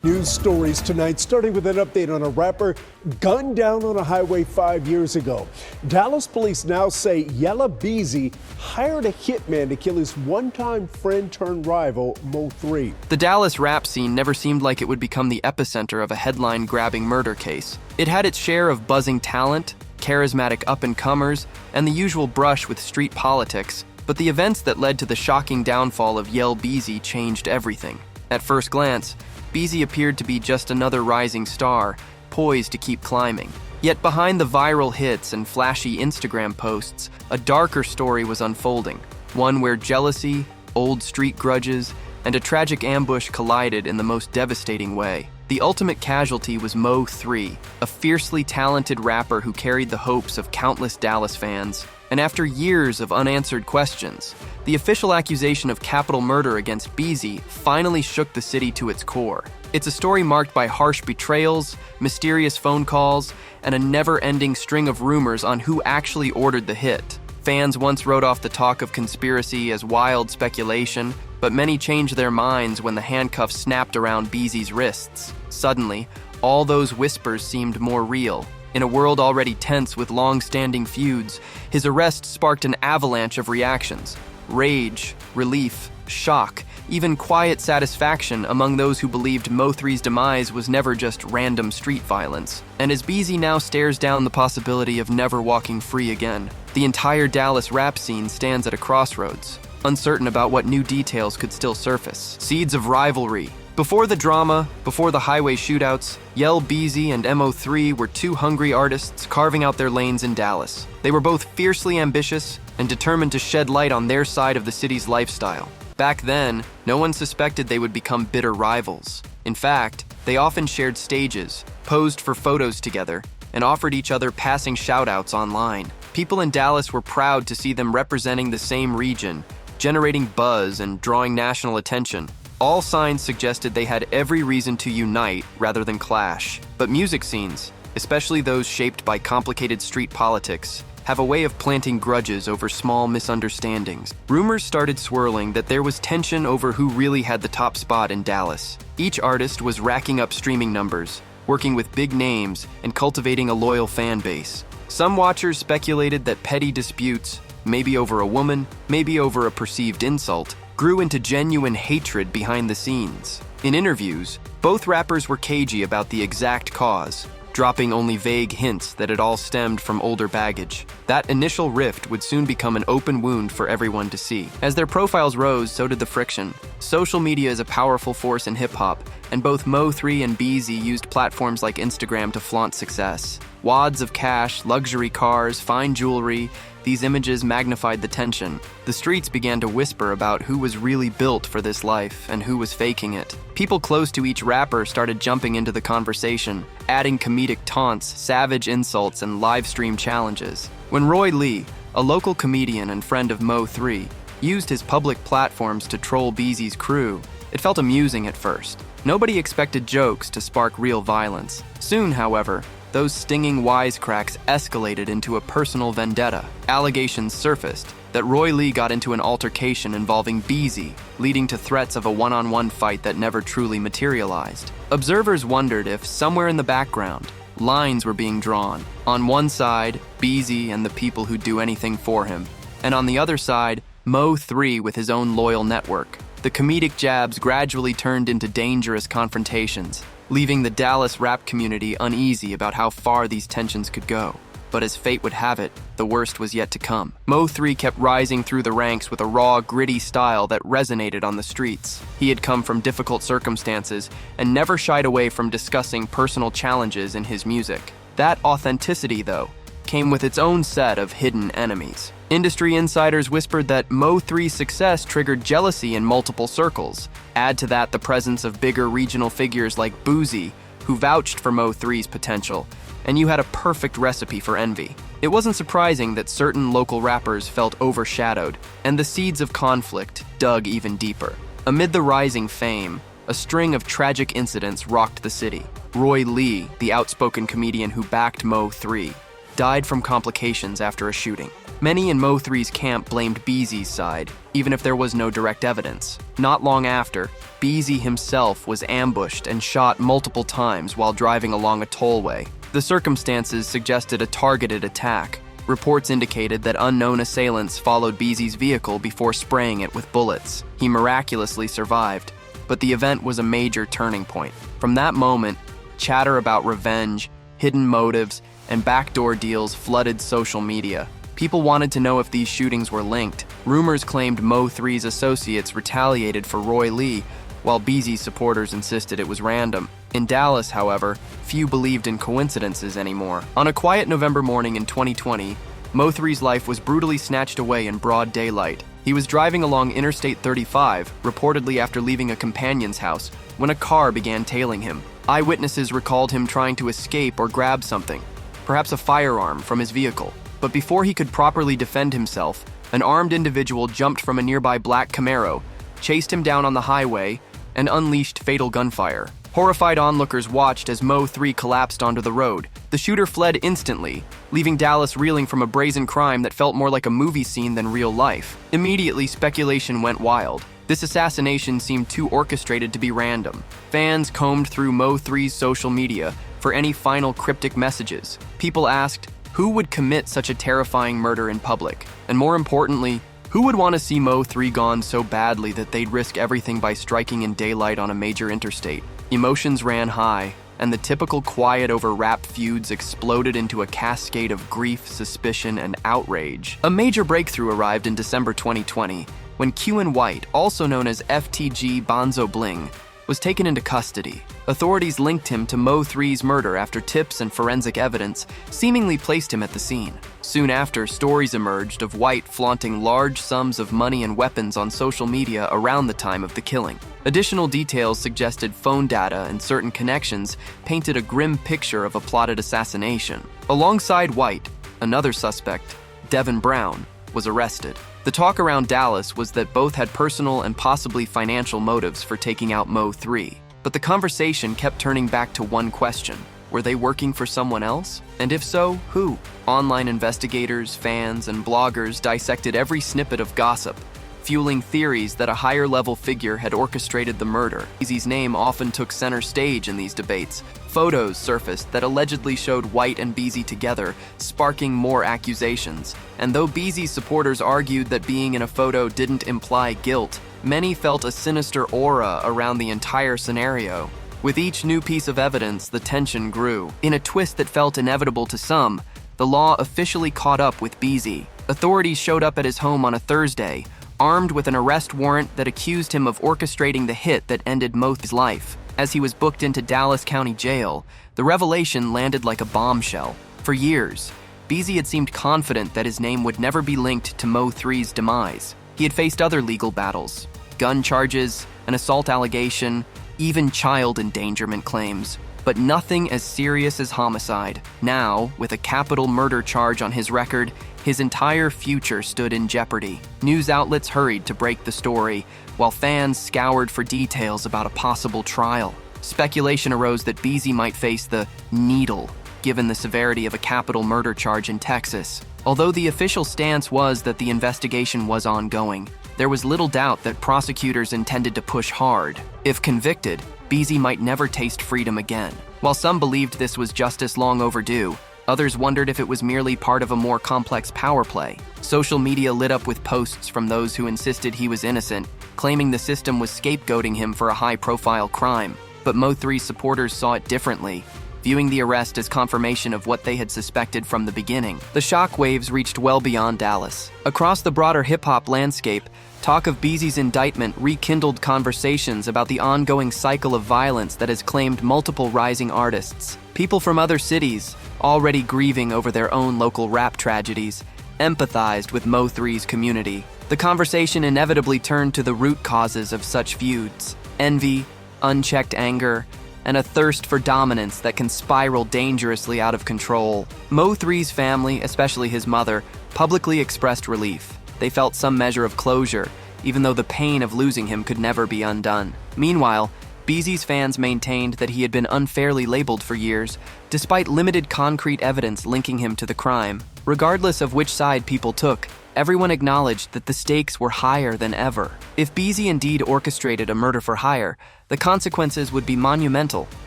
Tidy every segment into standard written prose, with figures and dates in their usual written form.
News stories tonight, starting with an update on a rapper gunned down on a highway 5 years ago. Dallas police now say Yella Beezy hired a hitman to kill his one-time friend turned rival, Mo3. The Dallas rap scene never seemed like it would become the epicenter of a headline-grabbing murder case. It had its share of buzzing talent, charismatic up-and-comers, and the usual brush with street politics, but the events that led to the shocking downfall of Yel Beezy changed everything. At first glance, Beezy appeared to be just another rising star, poised to keep climbing. Yet behind the viral hits and flashy Instagram posts, a darker story was unfolding, one where jealousy, old street grudges, and a tragic ambush collided in the most devastating way. The ultimate casualty was Mo3, a fiercely talented rapper who carried the hopes of countless Dallas fans. And after years of unanswered questions, the official accusation of capital murder against Beezy finally shook the city to its core. It's a story marked by harsh betrayals, mysterious phone calls, and a never-ending string of rumors on who actually ordered the hit. Fans once wrote off the talk of conspiracy as wild speculation, but many changed their minds when the handcuffs snapped around Beezy's wrists. Suddenly, all those whispers seemed more real. In a world already tense with long-standing feuds, his arrest sparked an avalanche of reactions. Rage, relief, shock, even quiet satisfaction among those who believed Mo3's demise was never just random street violence. And as Beezy now stares down the possibility of never walking free again, the entire Dallas rap scene stands at a crossroads, uncertain about what new details could still surface. Seeds of rivalry. Before the drama, before the highway shootouts, Yel Beezy and Mo3 were two hungry artists carving out their lanes in Dallas. They were both fiercely ambitious and determined to shed light on their side of the city's lifestyle. Back then, no one suspected they would become bitter rivals. In fact, they often shared stages, posed for photos together, and offered each other passing shoutouts online. People in Dallas were proud to see them representing the same region, generating buzz and drawing national attention. All signs suggested they had every reason to unite rather than clash. But music scenes, especially those shaped by complicated street politics, have a way of planting grudges over small misunderstandings. Rumors started swirling that there was tension over who really had the top spot in Dallas. Each artist was racking up streaming numbers, working with big names, and cultivating a loyal fan base. Some watchers speculated that petty disputes, maybe over a woman, maybe over a perceived insult, grew into genuine hatred behind the scenes. In interviews, both rappers were cagey about the exact cause, dropping only vague hints that it all stemmed from older baggage. That initial rift would soon become an open wound for everyone to see. As their profiles rose, so did the friction. Social media is a powerful force in hip-hop, and both Mo3 and Beezy used platforms like Instagram to flaunt success. Wads of cash, luxury cars, fine jewelry, these images magnified the tension. The streets began to whisper about who was really built for this life and who was faking it. People close to each rapper started jumping into the conversation, adding comedic taunts, savage insults, and live stream challenges. When Roy Lee, a local comedian and friend of Mo3, used his public platforms to troll Beezy's crew, it felt amusing at first. Nobody expected jokes to spark real violence. Soon, however, those stinging wisecracks escalated into a personal vendetta. Allegations surfaced that Roy Lee got into an altercation involving Beezy, leading to threats of a one-on-one fight that never truly materialized. Observers wondered if, somewhere in the background, lines were being drawn. On one side, Beezy and the people who'd do anything for him, and on the other side, Mo3 with his own loyal network. The comedic jabs gradually turned into dangerous confrontations, leaving the Dallas rap community uneasy about how far these tensions could go. But as fate would have it, the worst was yet to come. Mo3 kept rising through the ranks with a raw, gritty style that resonated on the streets. He had come from difficult circumstances and never shied away from discussing personal challenges in his music. That authenticity, though, came with its own set of hidden enemies. Industry insiders whispered that Mo3's success triggered jealousy in multiple circles. Add to that the presence of bigger regional figures like Beezy, who vouched for Mo3's potential, and you had a perfect recipe for envy. It wasn't surprising that certain local rappers felt overshadowed, and the seeds of conflict dug even deeper. Amid the rising fame, a string of tragic incidents rocked the city. Roy Lee, the outspoken comedian who backed Mo3, died from complications after a shooting. Many in Mo3's camp blamed Beezy's side, even if there was no direct evidence. Not long after, Beezy himself was ambushed and shot multiple times while driving along a tollway. The circumstances suggested a targeted attack. Reports indicated that unknown assailants followed Beezy's vehicle before spraying it with bullets. He miraculously survived, but the event was a major turning point. From that moment, chatter about revenge, hidden motives, and backdoor deals flooded social media. People wanted to know if these shootings were linked. Rumors claimed Mo3's associates retaliated for Roy Lee, while Beezy's supporters insisted it was random. In Dallas, however, few believed in coincidences anymore. On a quiet November morning in 2020, Mo3's life was brutally snatched away in broad daylight. He was driving along Interstate 35, reportedly after leaving a companion's house, when a car began tailing him. Eyewitnesses recalled him trying to escape or grab something, perhaps a firearm, from his vehicle. But before he could properly defend himself, an armed individual jumped from a nearby black Camaro, chased him down on the highway, and unleashed fatal gunfire. Horrified onlookers watched as Mo3 collapsed onto the road. The shooter fled instantly, leaving Dallas reeling from a brazen crime that felt more like a movie scene than real life. Immediately, speculation went wild. This assassination seemed too orchestrated to be random. Fans combed through Mo3's social media for any final cryptic messages. People asked, who would commit such a terrifying murder in public? And more importantly, who would want to see Mo3 gone so badly that they'd risk everything by striking in daylight on a major interstate? Emotions ran high, and the typical quiet over rap feuds exploded into a cascade of grief, suspicion, and outrage. A major breakthrough arrived in December 2020, when Q White, also known as FTG Bonzo Bling, was taken into custody. Authorities linked him to Mo3's murder after tips and forensic evidence seemingly placed him at the scene. Soon after, stories emerged of White flaunting large sums of money and weapons on social media around the time of the killing. Additional details suggested phone data and certain connections painted a grim picture of a plotted assassination. Alongside White, another suspect, Devin Brown, was arrested. The talk around Dallas was that both had personal and possibly financial motives for taking out Mo3. But the conversation kept turning back to one question. Were they working for someone else? And if so, who? Online investigators, fans, and bloggers dissected every snippet of gossip, fueling theories that a higher-level figure had orchestrated the murder. Beezy's name often took center stage in these debates. Photos surfaced that allegedly showed White and Beezy together, sparking more accusations. And though Beezy's supporters argued that being in a photo didn't imply guilt, many felt a sinister aura around the entire scenario. With each new piece of evidence, the tension grew. In a twist that felt inevitable to some, the law officially caught up with Beezy. Authorities showed up at his home on a Thursday, armed with an arrest warrant that accused him of orchestrating the hit that ended Mo3's life. As he was booked into Dallas County Jail, the revelation landed like a bombshell. For years, Beezy had seemed confident that his name would never be linked to Mo3's demise. He had faced other legal battles, gun charges, an assault allegation, even child endangerment claims, but nothing as serious as homicide. Now, with a capital murder charge on his record, his entire future stood in jeopardy. News outlets hurried to break the story, while fans scoured for details about a possible trial. Speculation arose that Beezy might face the needle, given the severity of a capital murder charge in Texas. Although the official stance was that the investigation was ongoing, there was little doubt that prosecutors intended to push hard. If convicted, Beezy might never taste freedom again. While some believed this was justice long overdue, others wondered if it was merely part of a more complex power play. Social media lit up with posts from those who insisted he was innocent, claiming the system was scapegoating him for a high-profile crime. But Mo3's supporters saw it differently, viewing the arrest as confirmation of what they had suspected from the beginning. The shockwaves reached well beyond Dallas. Across the broader hip-hop landscape, talk of Beezy's indictment rekindled conversations about the ongoing cycle of violence that has claimed multiple rising artists. People from other cities, already grieving over their own local rap tragedies, empathized with Mo3's community. The conversation inevitably turned to the root causes of such feuds: envy, unchecked anger, and a thirst for dominance that can spiral dangerously out of control. Mo3's family, especially his mother, publicly expressed relief. They felt some measure of closure, even though the pain of losing him could never be undone. Meanwhile, Beezy's fans maintained that he had been unfairly labeled for years, despite limited concrete evidence linking him to the crime. Regardless of which side people took, everyone acknowledged that the stakes were higher than ever. If Beezy indeed orchestrated a murder for hire, the consequences would be monumental.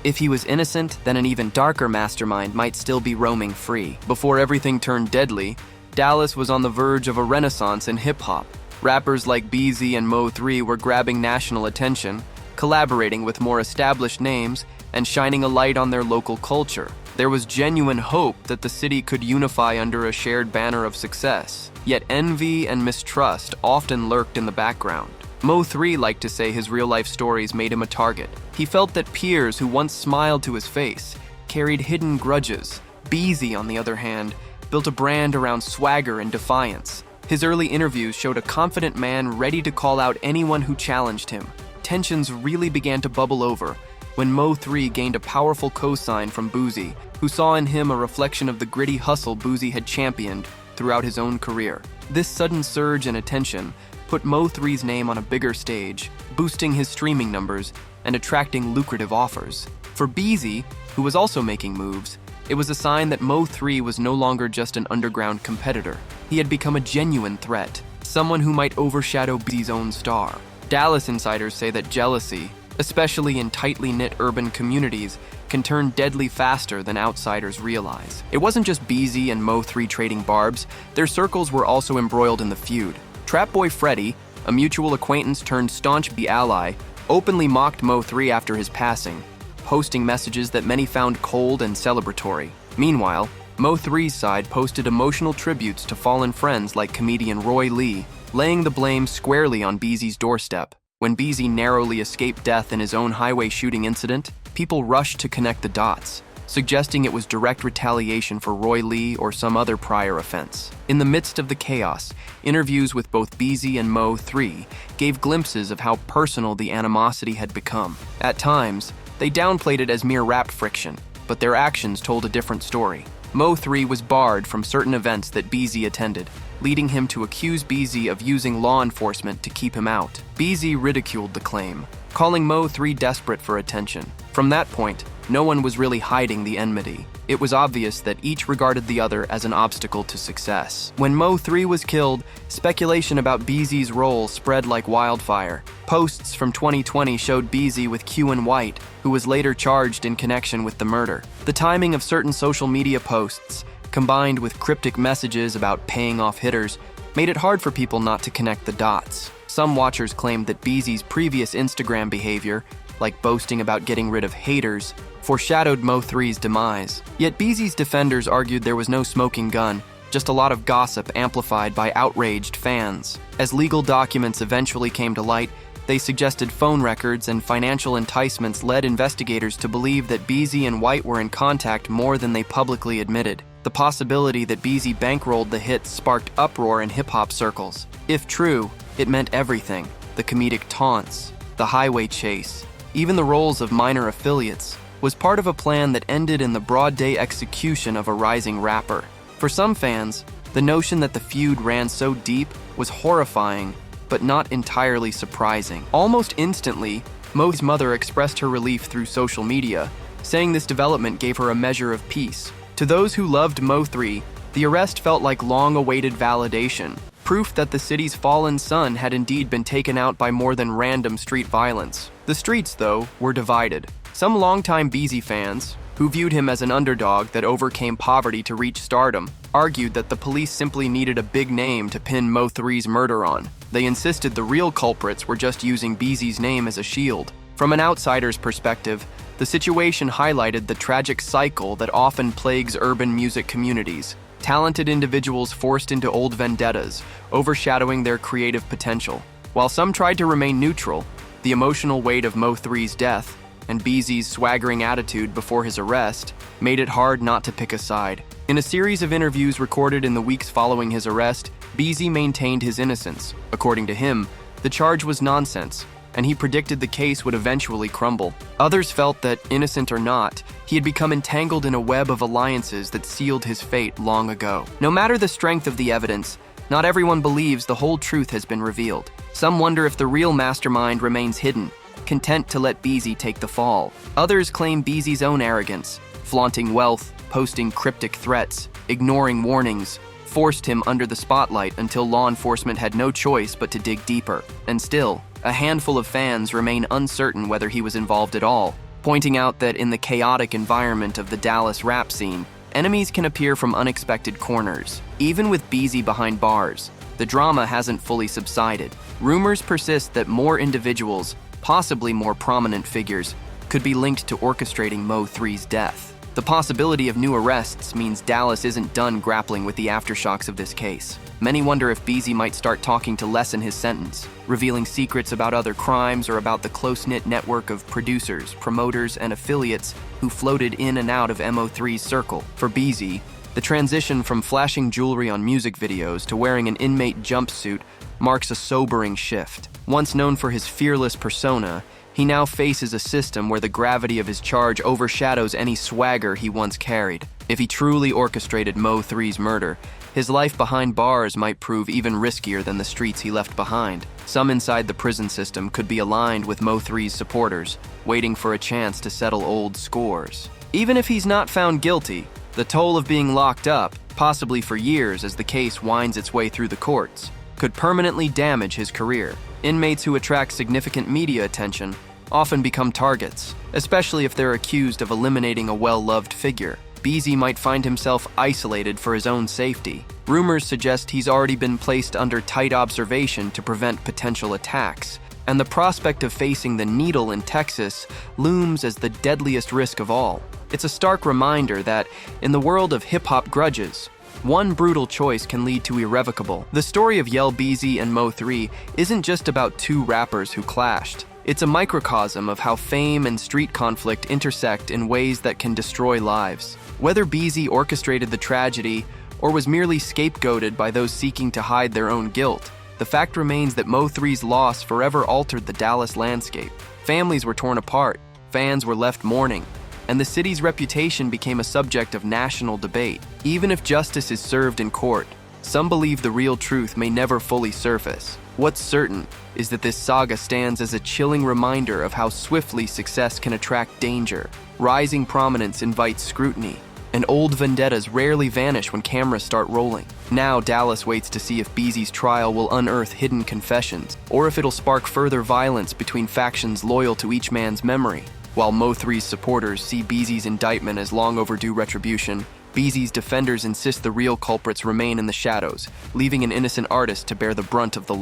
If he was innocent, then an even darker mastermind might still be roaming free. Before everything turned deadly, Dallas was on the verge of a renaissance in hip-hop. Rappers like Beezy and Mo3 were grabbing national attention, collaborating with more established names, and shining a light on their local culture. There was genuine hope that the city could unify under a shared banner of success. Yet envy and mistrust often lurked in the background. Mo3 liked to say his real-life stories made him a target. He felt that peers who once smiled to his face carried hidden grudges. Beezy, on the other hand, built a brand around swagger and defiance. His early interviews showed a confident man ready to call out anyone who challenged him. Tensions really began to bubble over when Mo3 gained a powerful cosign from Beezy, who saw in him a reflection of the gritty hustle Beezy had championed throughout his own career. This sudden surge in attention put Mo3's name on a bigger stage, boosting his streaming numbers and attracting lucrative offers. For Beezy, who was also making moves, it was a sign that Mo3 was no longer just an underground competitor. He had become a genuine threat, someone who might overshadow Beezy's own star. Dallas insiders say that jealousy, especially in tightly knit urban communities, can turn deadly faster than outsiders realize. It wasn't just Beezy and Mo3 trading barbs, their circles were also embroiled in the feud. Trap Boy Freddy, a mutual acquaintance turned staunch Beezy ally, openly mocked Mo3 after his passing, posting messages that many found cold and celebratory. Meanwhile, Mo3's side posted emotional tributes to fallen friends like comedian Roy Lee, laying the blame squarely on Beezy's doorstep. When Beezy narrowly escaped death in his own highway shooting incident, people rushed to connect the dots, suggesting it was direct retaliation for Roy Lee or some other prior offense. In the midst of the chaos, interviews with both Beezy and Mo3 gave glimpses of how personal the animosity had become. At times, they downplayed it as mere rap friction, but their actions told a different story. Mo3 was barred from certain events that Beezy attended, leading him to accuse Beezy of using law enforcement to keep him out. Beezy ridiculed the claim, calling Mo3 desperate for attention. From that point, no one was really hiding the enmity. It was obvious that each regarded the other as an obstacle to success. When Mo3 was killed, speculation about Beezy's role spread like wildfire. Posts from 2020 showed Beezy with Q and White, who was later charged in connection with the murder. The timing of certain social media posts, combined with cryptic messages about paying off hitters, made it hard for people not to connect the dots. Some watchers claimed that Beezy's previous Instagram behavior, like boasting about getting rid of haters, foreshadowed Mo3's demise. Yet Beezy's defenders argued there was no smoking gun, just a lot of gossip amplified by outraged fans. As legal documents eventually came to light, they suggested phone records and financial enticements led investigators to believe that Beezy and White were in contact more than they publicly admitted. The possibility that Beezy bankrolled the hit sparked uproar in hip-hop circles. If true, it meant everything: the comedic taunts, the highway chase, even the roles of minor affiliates, was part of a plan that ended in the broad-day execution of a rising rapper. For some fans, the notion that the feud ran so deep was horrifying, but not entirely surprising. Almost instantly, Mo's mother expressed her relief through social media, saying this development gave her a measure of peace. To those who loved Mo3, the arrest felt like long-awaited validation, proof that the city's fallen son had indeed been taken out by more than random street violence. The streets, though, were divided. Some longtime Beezy fans, who viewed him as an underdog that overcame poverty to reach stardom, argued that the police simply needed a big name to pin Mo3's murder on. They insisted the real culprits were just using Beezy's name as a shield. From an outsider's perspective, the situation highlighted the tragic cycle that often plagues urban music communities. Talented individuals forced into old vendettas, overshadowing their creative potential. While some tried to remain neutral, the emotional weight of Mo3's death and Beezy's swaggering attitude before his arrest made it hard not to pick a side. In a series of interviews recorded in the weeks following his arrest, Beezy maintained his innocence. According to him, the charge was nonsense, and he predicted the case would eventually crumble. Others felt that, innocent or not, he had become entangled in a web of alliances that sealed his fate long ago. No matter the strength of the evidence, not everyone believes the whole truth has been revealed. Some wonder if the real mastermind remains hidden, content to let Beezy take the fall. Others claim Beezy's own arrogance, flaunting wealth, posting cryptic threats, ignoring warnings, forced him under the spotlight until law enforcement had no choice but to dig deeper. And still, a handful of fans remain uncertain whether he was involved at all, pointing out that in the chaotic environment of the Dallas rap scene, enemies can appear from unexpected corners. Even with Beezy behind bars, the drama hasn't fully subsided. Rumors persist that more individuals, possibly more prominent figures, could be linked to orchestrating Mo3's death. The possibility of new arrests means Dallas isn't done grappling with the aftershocks of this case. Many wonder if Beezy might start talking to lessen his sentence, revealing secrets about other crimes or about the close-knit network of producers, promoters, and affiliates who floated in and out of Mo3's circle. For Beezy, the transition from flashing jewelry on music videos to wearing an inmate jumpsuit marks a sobering shift. Once known for his fearless persona, he now faces a system where the gravity of his charge overshadows any swagger he once carried. If he truly orchestrated Mo3's murder, his life behind bars might prove even riskier than the streets he left behind. Some inside the prison system could be aligned with Mo3's supporters, waiting for a chance to settle old scores. Even if he's not found guilty, the toll of being locked up, possibly for years as the case winds its way through the courts, could permanently damage his career. Inmates who attract significant media attention often become targets, especially if they're accused of eliminating a well-loved figure. Beezy might find himself isolated for his own safety. Rumors suggest he's already been placed under tight observation to prevent potential attacks, and the prospect of facing the needle in Texas looms as the deadliest risk of all. It's a stark reminder that, in the world of hip-hop grudges, one brutal choice can lead to irrevocable. The story of Yel Beezy and Mo3 isn't just about two rappers who clashed. It's a microcosm of how fame and street conflict intersect in ways that can destroy lives. Whether Beezy orchestrated the tragedy or was merely scapegoated by those seeking to hide their own guilt, the fact remains that Mo3's loss forever altered the Dallas landscape. Families were torn apart, fans were left mourning, and the city's reputation became a subject of national debate. Even if justice is served in court, some believe the real truth may never fully surface. What's certain is that this saga stands as a chilling reminder of how swiftly success can attract danger. Rising prominence invites scrutiny, and old vendettas rarely vanish when cameras start rolling. Now Dallas waits to see if Beezy's trial will unearth hidden confessions, or if it'll spark further violence between factions loyal to each man's memory. While Mo3's supporters see Beezy's indictment as long overdue retribution, Beezy's defenders insist the real culprits remain in the shadows, leaving an innocent artist to bear the brunt of the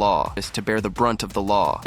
law.